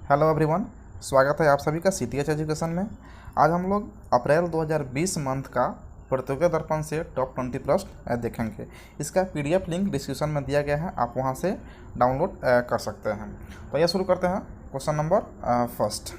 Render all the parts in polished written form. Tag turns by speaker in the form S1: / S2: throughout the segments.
S1: Hello everyone, स्वागत है आप सभी का सीटीएच एजुकेशन में। आज हम लोग अप्रैल 2020 मंथ का प्रतियोगिता दर्पण से टॉप 20 प्रश्न देखेंगे। इसका पीडीएफ लिंक डिस्क्रिप्शन में दिया गया है, आप वहां से डाउनलोड कर सकते हैं। तो ये शुरू करते हैं। क्वेश्चन नंबर फर्स्ट,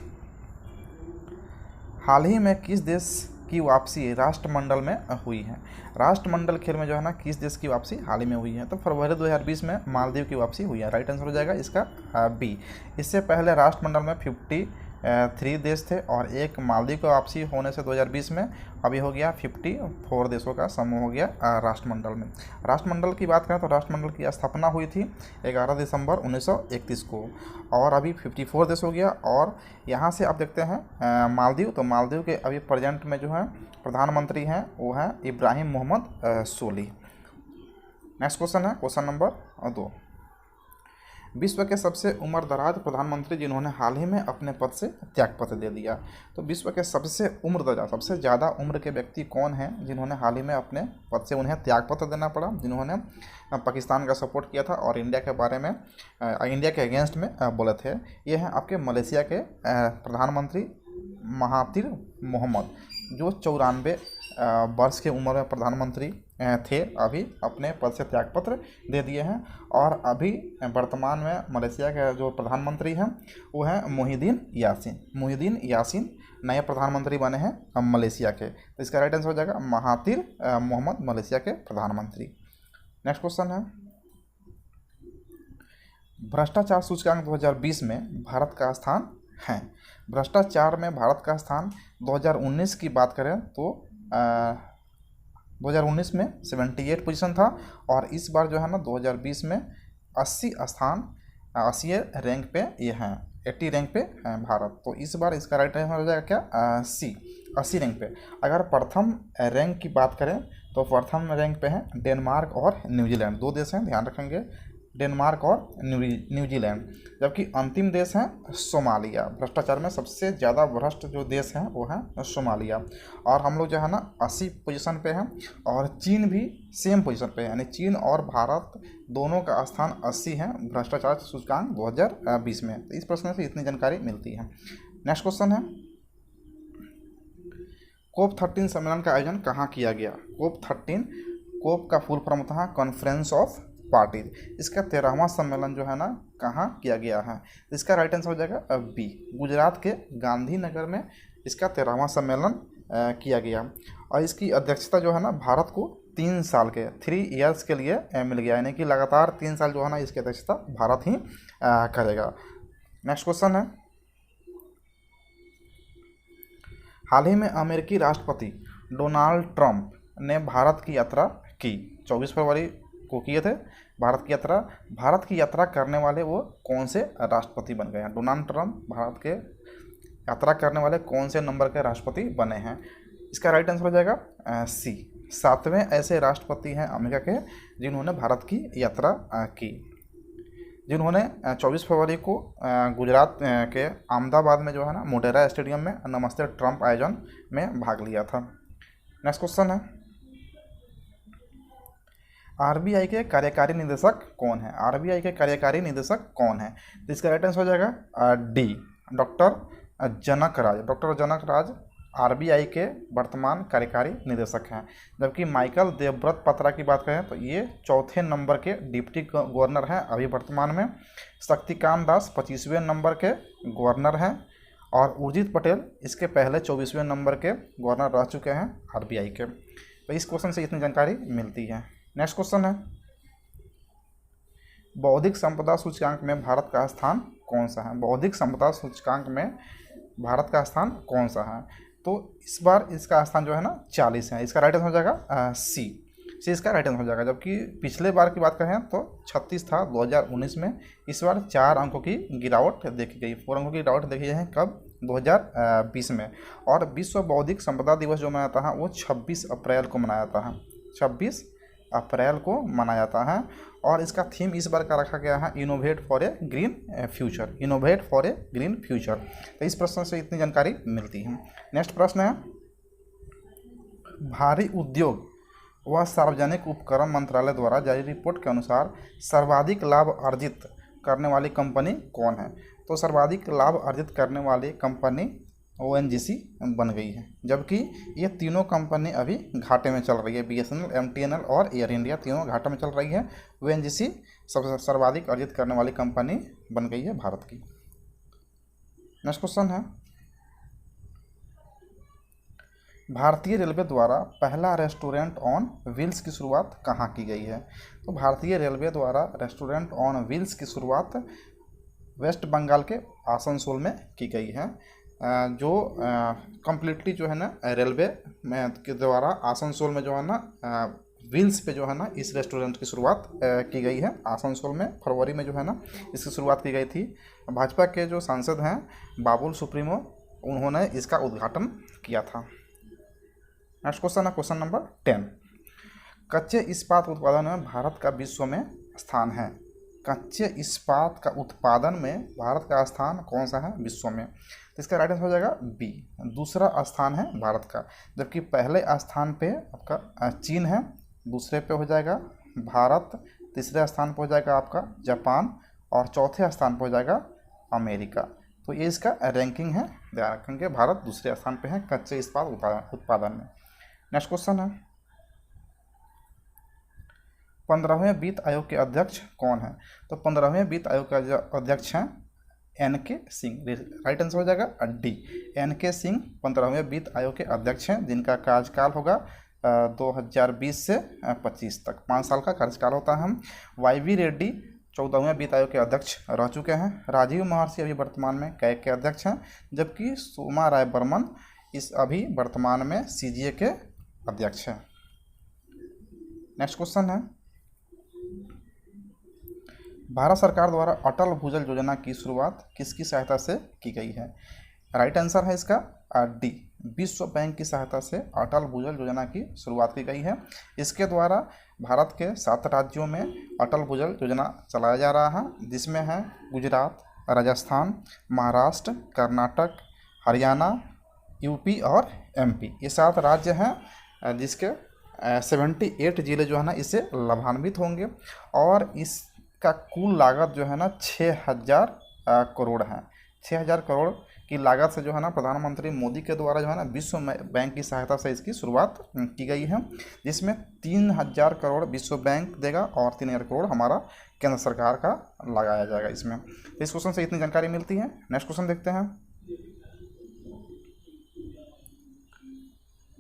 S1: हाल ही में किस देश की वापसी राष्ट्रमंडल में हुई है? राष्ट्रमंडल खेल में जो है ना, किस देश की वापसी हाल ही में हुई है? तो फरवरी 2020 में मालदीव की वापसी हुई है। राइट आंसर हो जाएगा इसका बी। इससे पहले राष्ट्रमंडल में 53 देश थे और एक मालदीव की वापसी होने से 2020 में अभी हो गया 54 देशों का समूह हो गया राष्ट्रमंडल में। राष्ट्रमंडल की बात करें तो राष्ट्रमंडल की स्थापना हुई थी 11 दिसंबर 1931 को और अभी 54 देश हो गया। और यहाँ से आप देखते हैं मालदीव, तो मालदीव के अभी प्रेजेंट में जो है प्रधानमंत्री हैं वो हैं इब्राहिम मोहम्मद सोली। नेक्स्ट क्वेश्चन है क्वेश्चन नंबर 2, विश्व के सबसे उम्रदराज प्रधानमंत्री जिन्होंने हाल ही में अपने पद से त्यागपत्र दे दिया। तो विश्व के सबसे उम्रदराज, सबसे ज़्यादा उम्र के व्यक्ति कौन हैं जिन्होंने हाल ही में अपने पद से उन्हें त्यागपत्र देना पड़ा, जिन्होंने पाकिस्तान का सपोर्ट किया था और इंडिया के बारे में इंडिया के अगेंस्ट में बोले थे? ये हैं आपके मलेशिया के प्रधानमंत्री महातिर मोहम्मद, जो 94 वर्ष की उम्र में प्रधानमंत्री थे। अभी अपने पद से त्यागपत्र दे दिए हैं और अभी वर्तमान में मलेशिया के जो प्रधानमंत्री हैं वो हैं मोहिउद्दीन यासीन। मोहिउद्दीन यासीन नए प्रधानमंत्री बने हैं मलेशिया के। तो इसका राइट आंसर हो जाएगा महातिर मोहम्मद, मलेशिया के प्रधानमंत्री। नेक्स्ट क्वेश्चन है, भ्रष्टाचार सूचकांक 2020 में भारत का स्थान है। भ्रष्टाचार में भारत का स्थान 2019 की बात करें तो 2019 में 78 पोजीशन था और इस बार जो है ना 2020 में 80 स्थान 80 रैंक पे ये हैं, 80 रैंक पे हैं भारत। तो इस बार इसका राइट आंसर हो जाएगा क्या? सी, 80 रैंक पे। अगर प्रथम रैंक की बात करें तो प्रथम रैंक पे हैं डेनमार्क और न्यूजीलैंड, दो देश हैं, ध्यान रखेंगे, डेनमार्क और न्यूजीलैंड। जबकि अंतिम देश हैं सोमालिया। भ्रष्टाचार में सबसे ज़्यादा भ्रष्ट जो देश हैं वो हैं सोमालिया। और हम लोग जो है ना 80 पोजीशन पे हैं और चीन भी सेम पोजीशन पे है, यानी चीन और भारत दोनों का स्थान 80 है भ्रष्टाचार सूचकांक 2020 में। तो इस प्रश्न से इतनी जानकारी मिलती है। नेक्स्ट क्वेश्चन है, कोप 13 सम्मेलन का आयोजन कहाँ किया गया? कोप 13, कोप का फुल फॉर्म होता है कॉन्फ्रेंस ऑफ पार्टीज। इसका 13वां सम्मेलन जो है ना कहाँ किया गया है? इसका राइट आंसर हो जाएगा बी, गुजरात के गांधीनगर में इसका 13वां सम्मेलन किया गया। और इसकी अध्यक्षता जो है ना भारत को 3 साल के 3 ईयर्स के लिए मिल गया, यानी कि लगातार 3 साल जो है ना इसकी अध्यक्षता भारत ही करेगा। नेक्स्ट क्वेश्चन है, हाल ही में अमेरिकी राष्ट्रपति डोनाल्ड ट्रंप ने भारत की यात्रा की, 24 फरवरी को किए थे भारत की यात्रा। भारत की यात्रा करने वाले वो कौन से राष्ट्रपति बन गए हैं? डोनाल्ड ट्रंप भारत के यात्रा करने वाले कौन से नंबर के राष्ट्रपति बने हैं? इसका राइट आंसर हो जाएगा सी, 7वें ऐसे राष्ट्रपति हैं अमेरिका के जिन्होंने भारत की यात्रा की, जिन्होंने 24 फरवरी को गुजरात के अहमदाबाद में जो है ना मोटेरा स्टेडियम में नमस्ते ट्रंप आयोजन में भाग लिया था। नेक्स्ट क्वेश्चन है, आरबीआई के कार्यकारी निदेशक कौन है? आरबीआई के कार्यकारी निदेशक कौन है? तो इसका राइट आंसर हो जाएगा डी, डॉक्टर जनक राज। डॉक्टर जनक राज आरबीआई के वर्तमान कार्यकारी निदेशक हैं। जबकि माइकल देवव्रत पत्रा की बात करें तो ये 4थे नंबर के डिप्टी गवर्नर हैं अभी वर्तमान में। शक्तिकांत दास 25वें नंबर के गवर्नर हैं और उर्जित पटेल इसके पहले 24वें नंबर के गवर्नर रह चुके हैं आरबीआई के। तो इस क्वेश्चन से इतनी जानकारी मिलती है। नेक्स्ट क्वेश्चन है, बौद्धिक संपदा सूचकांक में भारत का स्थान कौन सा है? बौद्धिक संपदा सूचकांक में भारत का स्थान कौन सा है? तो इस बार इसका स्थान जो है ना 40 है। इसका राइट आंसर हो जाएगा सी, इसका राइट आंसर हो जाएगा। जबकि पिछले बार की बात करें तो 36 था 2019 में। इस बार 4 अंकों की गिरावट देखी गई, 4 अंकों की गिरावट देखी गई है कब? 2020 में। और विश्व बौद्धिक संपदा दिवस जो मनाता है वो 26 अप्रैल को मनाया जाता है, 26 अप्रैल को मनाया जाता है। और इसका थीम इस बार का रखा गया है innovate for a green future, innovate for a green future. तो इस प्रश्न से इतनी जानकारी मिलती है। नेक्स्ट प्रश्न है, भारी उद्योग व सार्वजनिक उपक्रम मंत्रालय द्वारा जारी रिपोर्ट के अनुसार सर्वाधिक लाभ अर्जित करने वाली कंपनी कौन है? तो सर्वाधिक लाभ अर्जित करने वाली कंपनी ONGC बन गई है, जबकि ये तीनों कंपनी अभी घाटे में चल रही है। BSNL, MTNL और एयर इंडिया तीनों घाटे में चल रही है। ONGC सबसे सर्वाधिक अर्जित करने वाली कंपनी बन गई है भारत की। नेक्स्ट क्वेश्चन है, भारतीय रेलवे द्वारा पहला रेस्टोरेंट ऑन व्हील्स की शुरुआत कहाँ की गई है? तो भारतीय रेलवे द्वारा रेस्टोरेंट ऑन व्हील्स की शुरुआत वेस्ट बंगाल के आसनसोल में की गई है। जो कम्प्लीटली जो है ना रेलवे में के द्वारा आसनसोल में जो है ना व्हील्स पे जो है ना इस रेस्टोरेंट की शुरुआत की गई है। आसनसोल में फरवरी में जो है ना इसकी शुरुआत की गई थी। भाजपा के जो सांसद हैं बाबुल सुप्रीमो, उन्होंने इसका उद्घाटन किया था। नेक्स्ट क्वेश्चन है क्वेश्चन नंबर 10, कच्चे इस्पात उत्पादन में भारत का विश्व में स्थान है? कच्चे इस्पात का उत्पादन में भारत का स्थान कौन सा है विश्व में? तो इसका राइट आंसर हो जाएगा बी, दूसरा स्थान है भारत का, जबकि पहले स्थान पे आपका चीन है, दूसरे पे हो जाएगा भारत, तीसरे स्थान पे हो जाएगा आपका जापान और चौथे स्थान पे हो जाएगा अमेरिका। तो ये इसका रैंकिंग है, ध्यान रखेंगे। भारत दूसरे स्थान पे है कच्चे इस्पात उत्पादन में। नेक्स्ट क्वेश्चन है, 15वें वित्त आयोग के अध्यक्ष कौन है? तो 15वें वित्त आयोग का जो अध्यक्ष हैं NK सिंह, राइट आंसर हो जाएगा डी, NK सिंह 15वें वित्त आयोग के अध्यक्ष हैं, जिनका कार्यकाल होगा 2020 से 25 तक, 5 साल का कार्यकाल होता है। YV रेड्डी 14वें वित्त आयोग के अध्यक्ष रह चुके हैं। राजीव महर्षि अभी वर्तमान में कैग के अध्यक्ष हैं, जबकि सोमा राय बर्मन इस अभी वर्तमान में CGA के अध्यक्ष हैं। नेक्स्ट क्वेश्चन है, भारत सरकार द्वारा अटल भूजल योजना की शुरुआत किसकी सहायता से की गई है? राइट आंसर है इसका डी, विश्व बैंक की सहायता से अटल भूजल योजना की शुरुआत की गई है। इसके द्वारा भारत के 7 राज्यों में अटल भूजल योजना चलाया जा रहा है, जिसमें है गुजरात, राजस्थान, महाराष्ट्र, कर्नाटक, हरियाणा, UP और MP। ये 7 राज्य हैं जिसके 78 जिले जो है ना इससे लाभान्वित होंगे, और इसका कुल लागत जो है ना 6000 करोड़ है। 6000 करोड़ की लागत से जो है ना प्रधानमंत्री मोदी के द्वारा जो है ना विश्व बैंक की सहायता से इसकी शुरुआत की गई है, जिसमें 3000 करोड़ विश्व बैंक देगा और 3000 करोड़ हमारा केंद्र सरकार का लगाया जाएगा इसमें। तो इस क्वेश्चन से इतनी जानकारी मिलती है। नेक्स्ट क्वेश्चन देखते हैं,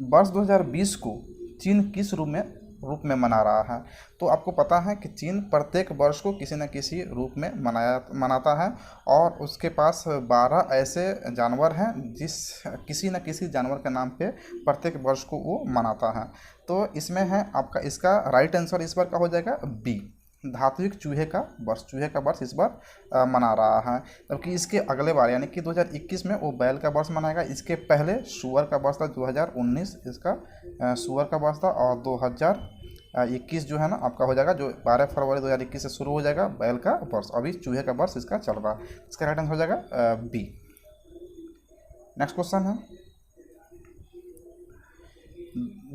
S1: वर्ष 2020 को चीन किस रूप में मना रहा है? तो आपको पता है कि चीन प्रत्येक वर्ष को किसी न किसी रूप में मनाता है, और उसके पास 12 ऐसे जानवर हैं जिस किसी न किसी जानवर के नाम पे प्रत्येक वर्ष को वो मनाता है। तो इसमें है आपका, इसका राइट आंसर इस बार का हो जाएगा बी, धात्विक चूहे का वर्ष इस बार मना रहा है। जबकि इसके अगले बार यानी कि 2021 में वो बैल का वर्ष मनाएगा। इसके पहले सुअर का वर्ष था, 2019 इसका सुअर का वर्ष था, और 2021 जो है ना आपका हो जाएगा, जो 12 फरवरी 2021 से शुरू हो जाएगा बैल का वर्ष। अभी चूहे का वर्ष इसका चल रहा है। इसका राइट आंसर हो जाएगा बी। नेक्स्ट क्वेश्चन है,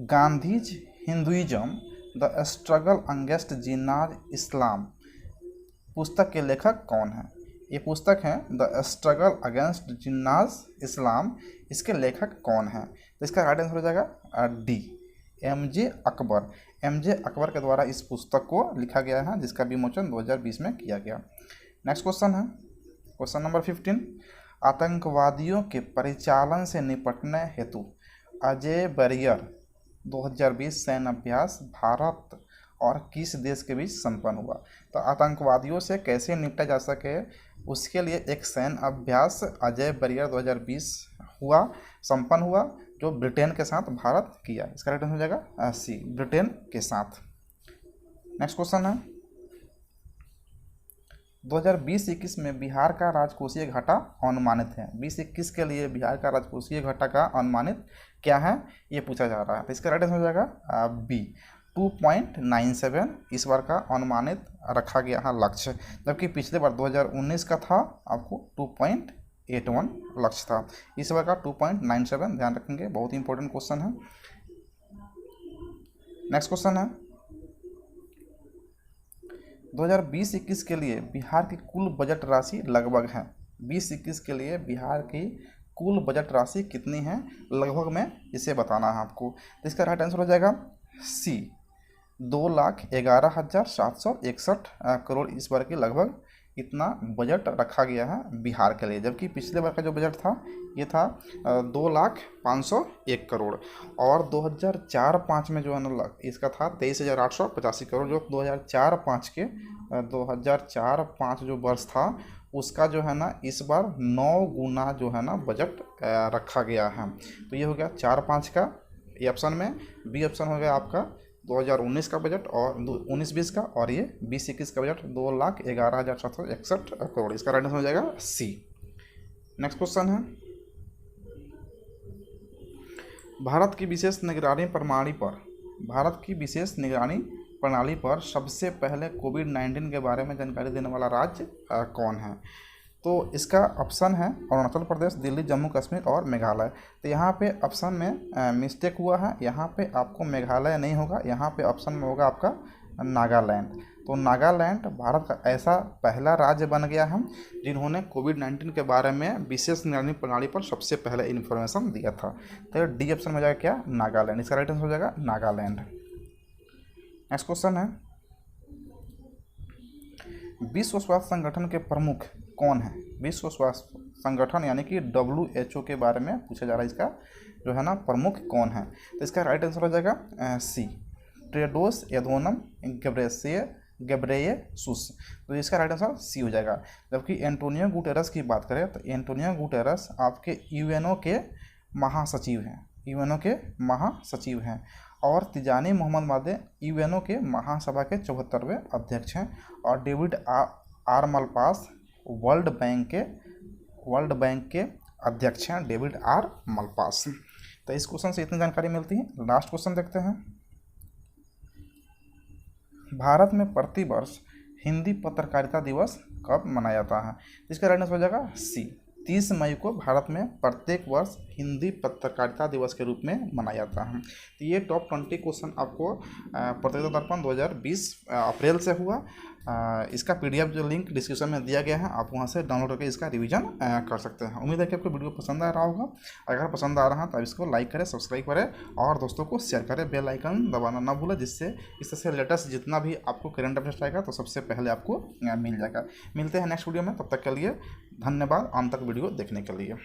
S1: Gandhi's Hinduism the struggle against Jinnah's Islam पुस्तक के लेखक कौन है? ये पुस्तक है the struggle against Jinnah's Islam, इसके लेखक कौन है? तो इसका राइट आंसर हो जाएगा D, MJ Akbar. MJ Akbar के द्वारा इस पुस्तक को लिखा गया है, जिसका विमोचन 2020 में किया गया। नेक्स्ट क्वेश्चन है क्वेश्चन नंबर 15, आतंकवादियों के परिचालन से निपटने हेतु अजय बैरियर 2020 सैन्य अभ्यास भारत और किस देश के बीच संपन्न हुआ? तो आतंकवादियों से कैसे निपटा जा सके उसके लिए एक सैन्य अभ्यास अजय बैरियर 2020 संपन्न हुआ, जो ब्रिटेन के साथ भारत किया। इसका राइट आंसर हो जाएगा सी, ब्रिटेन के साथ। नेक्स्ट क्वेश्चन है, 2020-21 में बिहार का राजकोषीय घाटा अनुमानित है। 2021 के लिए बिहार का राजकोषीय घाटा का अनुमानित क्या है, ये पूछा जा रहा है। तो इसका राइट आंसर हो जाएगा बी, 2.97 इस बार का अनुमानित रखा गया है लक्ष्य, जबकि पिछले बार 2019 का था आपको 2.81 लक्ष्य था। इस बार का 2.97 ध्यान रखेंगे, बहुत ही इंपॉर्टेंट क्वेश्चन है। नेक्स्ट क्वेश्चन है, 2020-21 के लिए बिहार की कुल बजट राशि लगभग है 2021 के लिए बिहार की कुल बजट राशि कितनी है लगभग में इसे बताना है आपको। तो इसका राइट आंसर हो जाएगा सी, 2,11,761 करोड़ इस बार की लगभग इतना बजट रखा गया है बिहार के लिए। जबकि पिछले बार का जो बजट था ये था 2,05,01 करोड़, और 2004-05 में जो है ना इसका था 23,885 करोड़। जो 2004-05 जो वर्ष था उसका जो है ना इस बार 9 गुना जो है ना बजट रखा गया है। तो ये हो गया 4-5 का ए ऑप्शन में। बी ऑप्शन हो गया आपका 2019 का बजट और 19-20 का, और ये 20-21 का बजट 2,11,761 करोड़। इसका राइट आंसर हो जाएगा सी। नेक्स्ट क्वेश्चन है, भारत की विशेष निगरानी प्रणाली पर सबसे पहले कोविड-19 के बारे में जानकारी देने वाला राज्य कौन है? तो इसका ऑप्शन है अरुणाचल प्रदेश, दिल्ली, जम्मू कश्मीर और मेघालय। तो यहाँ पे ऑप्शन में मिस्टेक हुआ है, यहाँ पे आपको मेघालय नहीं होगा, यहाँ पे ऑप्शन में होगा आपका नागालैंड। तो नागालैंड भारत का ऐसा पहला राज्य बन गया है जिन्होंने कोविड-19 के बारे में विशेष निगरानी प्रणाली पर सबसे पहले इन्फॉर्मेशन दिया था। तो डी ऑप्शन में हो जाएगा क्या, नागालैंड। इसका राइट आंसर हो जाएगा नागालैंड। नेक्स्ट क्वेश्चन है, विश्व स्वास्थ्य संगठन के प्रमुख कौन है? विश्व स्वास्थ्य संगठन यानी कि WHO के बारे में पूछा जा रहा है, इसका जो है ना प्रमुख कौन है? तो इसका राइट आंसर हो जाएगा सी, टेड्रोस एधनोम घेब्रेयेसुस। तो इसका राइट आंसर सी हो जाएगा। जबकि एंटोनियो गुटेरस की बात करें तो एंटोनियो गुटेरस आपके यूएनओ के महासचिव हैं, और तिजानी मोहम्मद मादे यूएनओ के महासभा के 74वें अध्यक्ष हैं, और David R Malpass world bank के अध्यक्ष हैं, डेविड आर मलपास। तो इस क्वेश्चन से इतनी जानकारी मिलती है। लास्ट क्वेश्चन देखते हैं, भारत में प्रतिवर्ष हिंदी पत्रकारिता दिवस कब मनाया जाता है? इसका राइट आंसर हो जाएगा सी, 30 मई को भारत में प्रत्येक वर्ष हिंदी पत्रकारिता दिवस के रूप में मनाया जाता है। तो ये टॉप 20 क्वेश्चन आपको प्रतियोगिता दर्पण 2020 अप्रैल से हुआ। इसका PDF जो लिंक डिस्क्रिप्शन में दिया गया है, आप वहां से डाउनलोड करके इसका रिवीजन कर सकते हैं। उम्मीद है कि आपको वीडियो पसंद आ रहा होगा। अगर पसंद आ रहा है तो आप इसको लाइक करें, सब्सक्राइब करें और दोस्तों को शेयर करें। बेल आइकन दबाना ना भूलें, जिससे इस तरह से लेटेस्ट जितना भी आपको करंट अफेयर्स आएगा तो सबसे पहले आपको मिल जाएगा। मिलते हैं नेक्स्ट वीडियो में, तब तक के लिए धन्यवाद अंत तक वीडियो देखने के लिए।